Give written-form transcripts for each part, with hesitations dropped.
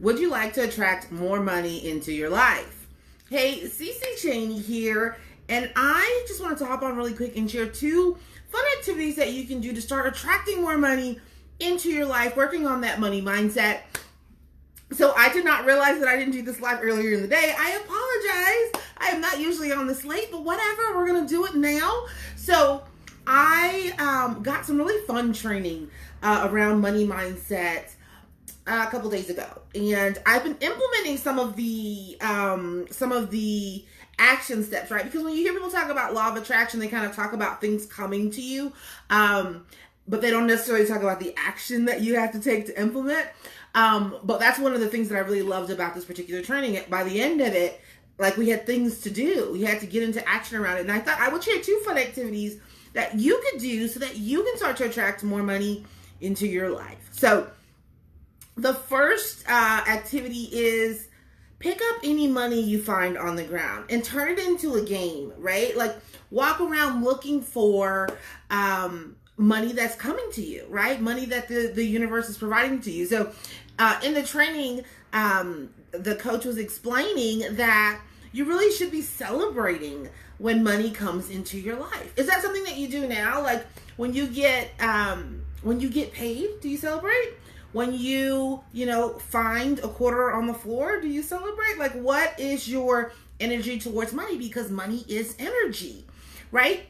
Would you like to attract more money into your life? Hey, Cece Cheney here, and I just wanted to hop on really quick and share 2 fun activities that you can do to start attracting more money into your life, working on that money mindset. So I did not realize that I didn't do this live earlier in the day. I apologize. I am not usually on this late, but whatever, we're going to do it now. So I got some really fun training around money mindset a couple days ago, and I've been implementing some of the action steps, right? Because when you hear people talk about law of attraction, they kind of talk about things coming to you, but they don't necessarily talk about the action that you have to take to implement. But that's one of the things that I really loved about this particular training. By the end of it, like, we had things to do. We had to get into action around it, and I thought I would share 2 fun activities that you could do so that you can start to attract more money into your life. So the first activity is pick up any money you find on the ground and turn it into a game, right? Like, walk around looking for money that's coming to you, right? Money that the universe is providing to you. So in the training, the coach was explaining that you really should be celebrating when money comes into your life. Is that something that you do now? Like, when you get paid, do you celebrate? When you find a quarter on the floor, do you celebrate? Like, what is your energy towards money? Because money is energy, right?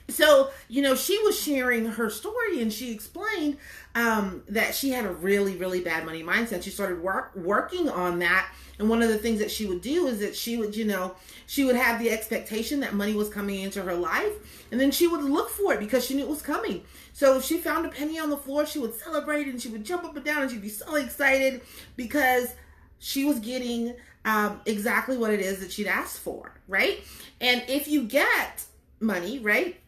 So, she was sharing her story, and she explained that she had a really, really bad money mindset. She started working on that. And one of the things that she would do is that she would have the expectation that money was coming into her life, and then she would look for it because she knew it was coming. So if she found a penny on the floor, she would celebrate, and she would jump up and down, and she'd be so excited because she was getting exactly what it is that she'd asked for, right? And if you get money, right,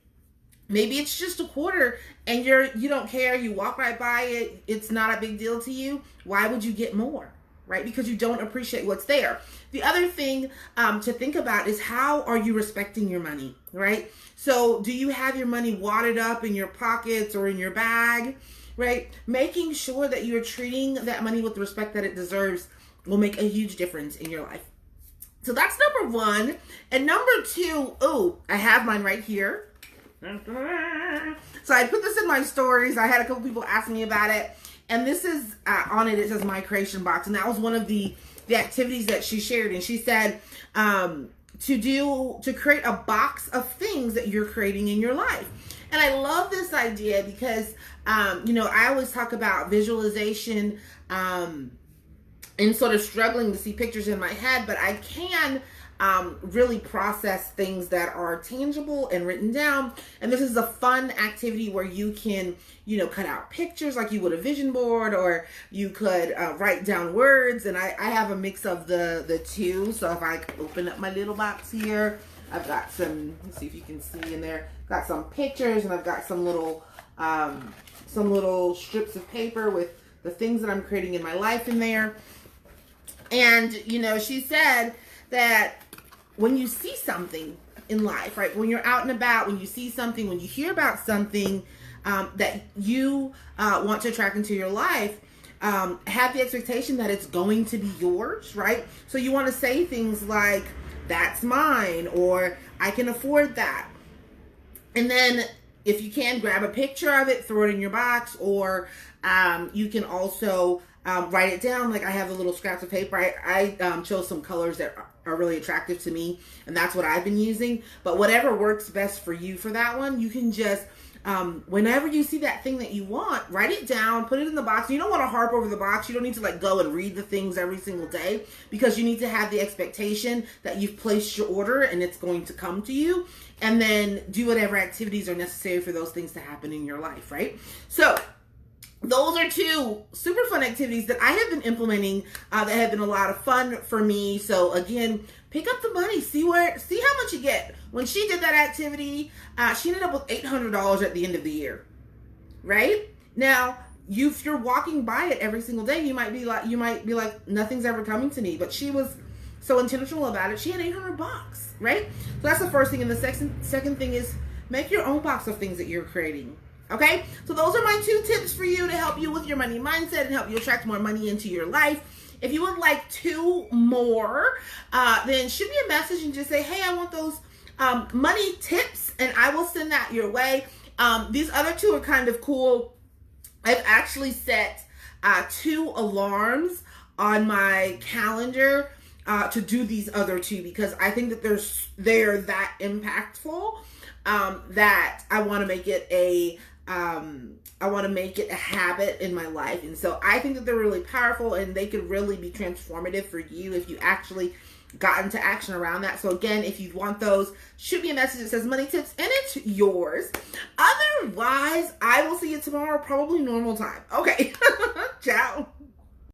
maybe it's just a quarter and you don't care, you walk right by it, it's not a big deal to you, why would you get more? Right? Because you don't appreciate what's there. The other thing to think about is, how are you respecting your money, right? So do you have your money wadded up in your pockets or in your bag, right? Making sure that you're treating that money with the respect that it deserves will make a huge difference in your life. So that's number 1. And number 2, I have mine right here. So I put this in my stories. I had a couple people ask me about it. And this is on it says My Creation Box. And that was one of the activities that she shared. And she said to create a box of things that you're creating in your life. And I love this idea because, I always talk about visualization and sort of struggling to see pictures in my head. But I can really process things that are tangible and written down. And this is a fun activity where you can, cut out pictures like you would a vision board, or you could write down words. And I have a mix of the 2. So if I open up my little box here, I've got some, let's see if you can see in there, got some pictures, and I've got some little strips of paper with the things that I'm creating in my life in there. And, she said that when you see something in life, right, when you're out and about, when you see something, when you hear about something that you want to attract into your life, have the expectation that it's going to be yours, right? So you want to say things like, that's mine, or I can afford that. And then if you can, grab a picture of it, throw it in your box, or you can also write it down. Like, I have a little scraps of paper. I chose some colors that are really attractive to me, and that's what I've been using. But whatever works best for you for that one, you can just whenever you see that thing that you want, write it down, put it in the box. You don't want to harp over the box. You don't need to go and read the things every single day, because you need to have the expectation that you've placed your order and it's going to come to you, and then do whatever activities are necessary for those things to happen in your life, right? So those are 2 super fun activities that I have been implementing that have been a lot of fun for me. So again, pick up the money, see how much you get. When she did that activity, she ended up with $800 at the end of the year, right? Now, if you're walking by it every single day, you might be like, nothing's ever coming to me. But she was so intentional about it. She had $800, right? So that's the first thing. And the second thing is, make your own box of things that you're creating. Okay, so those are my 2 tips for you to help you with your money mindset and help you attract more money into your life. If you would like 2 more, then shoot me a message and just say, hey, I want those money tips, and I will send that your way. These other 2 are kind of cool. I've actually set 2 alarms on my calendar to do these other 2 because I think that they're that impactful that I want to make it a habit in my life. And so I think that they're really powerful and they could really be transformative for you if you actually got into action around that. So again, if you want those, shoot me a message that says money tips and it's yours. Otherwise, I will see you tomorrow, probably normal time. Okay. Ciao.